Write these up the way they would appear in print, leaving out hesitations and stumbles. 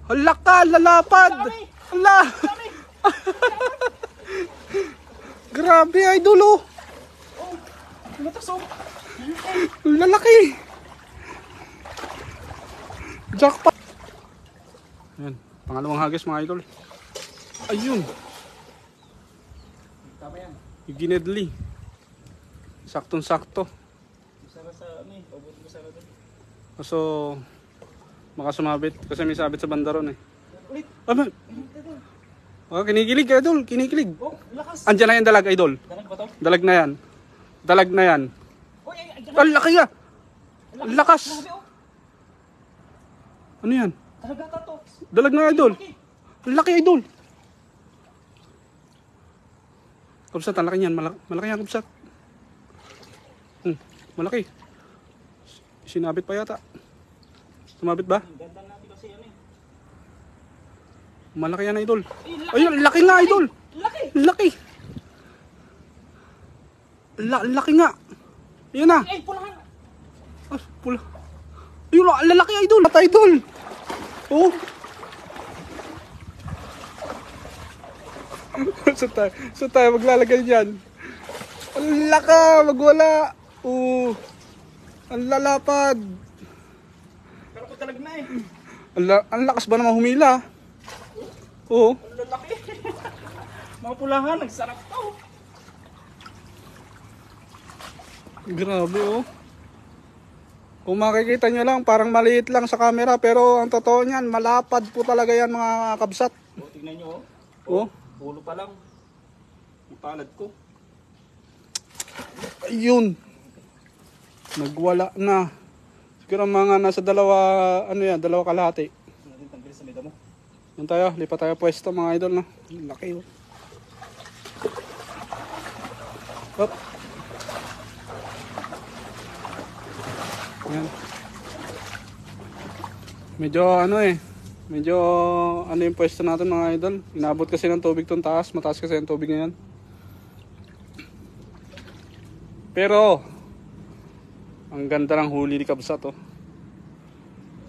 Hala ka, lalapad. Hala. Grabe, idol oh. Lalaki. Jackpot. Ayan, pangalawang hagis mga idol. Ayun. Tama yan. Ginedli. Saktong-sakto. Sana sa ano eh, pabuti ko sana doon. Kaso makasumabit kasi may sabit sa banda ron eh. Ulit. Ano? Oh, kinikilig idol, kinikilig. Oh, lakas. Andiyan na yung dalag idol. Dalag ba to? Dalag na yan. Dalag na yan. Uy, ay, Ang laki ah. Ang lakas. grabe, oh. Ano yan? Talaga ka to. Dalag na idol. Ang laki idol. Kabsat, ang laki niyan. Malaki yan kabsat. Malaki. Sinabit pa yata. Sumabit ba? Ganda natin kasi ano eh. Malaki yan idol. Laki. Ayun, laki nga idol. Laki. Laki. Laki nga. Yan na. Ay, pulahan. Ah, pula. Ayun, lalaki idol. At idol. Oh. Saan tayo maglalagay dyan? Ang laka, magwala. Oh. Ang lalapad. Pero ko talaga na eh. Ang lakas ba naman humila? Oo. Ang lalaki. Mga pulahan, nagsarap to. Grabe oh. Kung makikita nyo lang, parang maliit lang sa camera. Pero ang totoo niyan, malapad po talaga yan mga kabsat. Oh, tignan nyo Oh. oh. Pulo pa lang. Yung palad ko. Ayun. Nagwala na. Siguro mga nasa dalawa, ano yan, dalawa kalahati. Natin tanggalin sa meda mo. Yan tayo, lipat tayo pwesto mga idol no. Laki oh. Hop. Yan. Medyo ano eh. Medyo ano yung pwesto natin mga idol. Inabot kasi ng tubig tong taas. Mataas kasi ang tubig ngayon. Pero ang ganda ng huli ni kabsat oh.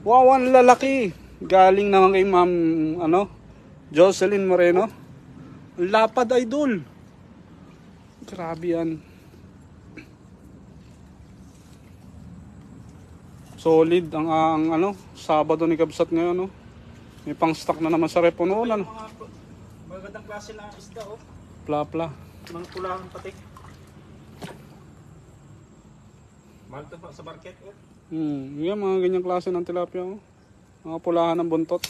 Wow, ang lalaki. Galing naman kay Ma'am ano, Jocelyn Moreno. Lapad idol. Grabe yan. Solid ang ano, Sabado ni kabsat ngayon no. May pang stock na naman sa repo noon ano. Mga magandang klase na isda oh. Pla. Mga pulahan pati. Mahal to sa market oh. Yan mga ganyang klase ng tilapia oh. Mga pulahan ng buntot.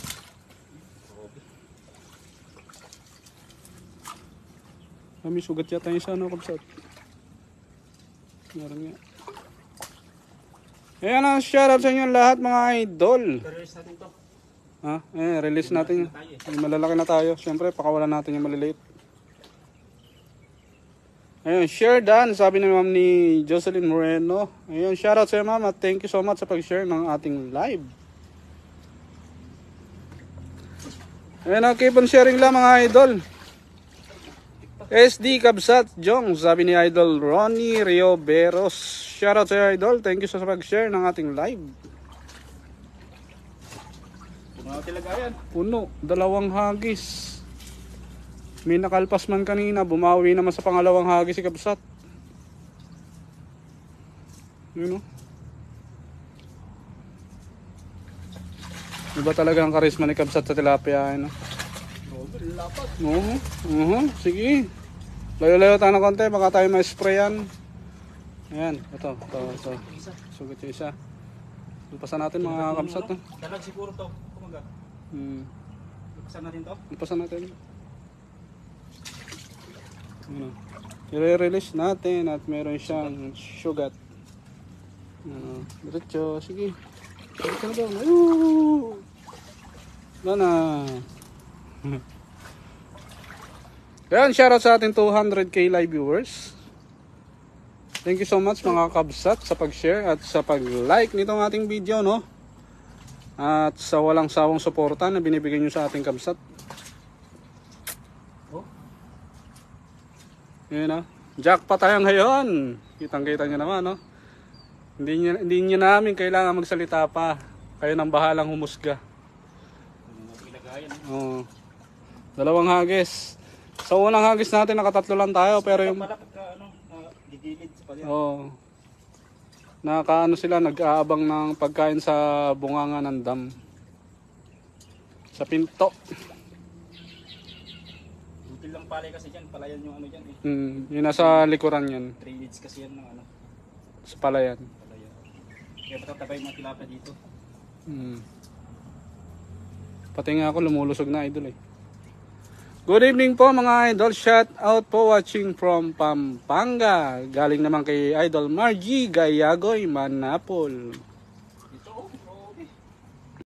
Kami sugat yata yung isa no kabsat. Meron nga. Ayan ang shoutout sa inyo lahat mga idol. Release natin to. Ha? Release natin. Yung malalaki na tayo. Siyempre, pakawalan natin yung maliliit. Ayun, share done. Sabi ni Ma'am ni Jocelyn Moreno. Ayun, shoutout sa iyo Ma'am at thank you so much sa pag-share ng ating live. Ayun, keep on sharing lang mga idol. SD Kabsat Jong, sabi ni Idol Ronnie Rioberos. Shoutout sa iyo Idol. Thank you sa pag-share ng ating live. Puno natin lagayan. Puno, dalawang hagis. May nakalpas man kanina, bumawi naman sa pangalawang hagis si Kabsat. Yun o. Iba talaga ang karisma ni Kabsat sa tilapia. Ano? Sige. Layo-layo tayo ng konti, baka tayo ma-sprayan. Ayan, ito. Sugat yung isa. Lupasan natin mga Kabsat. No? Dalag siguro to. Kumaga. Lupasan natin to. Lupasan natin. I-release natin at meron siyang sugat. Diretso, sige. Diretso na daw. Ayun! Lana. Ayan, shoutout sa ating 200k live viewers. Thank you so much mga Kabsat sa pag-share at sa pag-like nitong ating video, no? At sa walang sawang suporta na binibigay nyo sa ating Kabsat. Oh. Yun, no? Jackpot tayo ngayon. Kitang-kita nyo naman, no? Hindi nyo namin kailangan magsalita pa. Kayo nang bahalang humusga. Kaya, no? Oo. Dalawang hagis. Sa unang hagis natin nakatatlo lang tayo pero yung Pala pagka, ano, gigilid sa palya. oh. Nakaano sila nag-aabang ng pagkain sa bunganga ng dam. Sa pinto. Butil lang palay kasi dyan, palayan yung ano dyan eh. Yung nasa likuran yan. 3 leads kasi yan ng ano, Sa palayan. palayan. Kaya matatabay mga tilapia dito. Pati nga ako lumulusog na idol eh. Good evening po mga idol. Shout out po watching from Pampanga. Galing naman kay Idol Margie Gayagoy Manapol.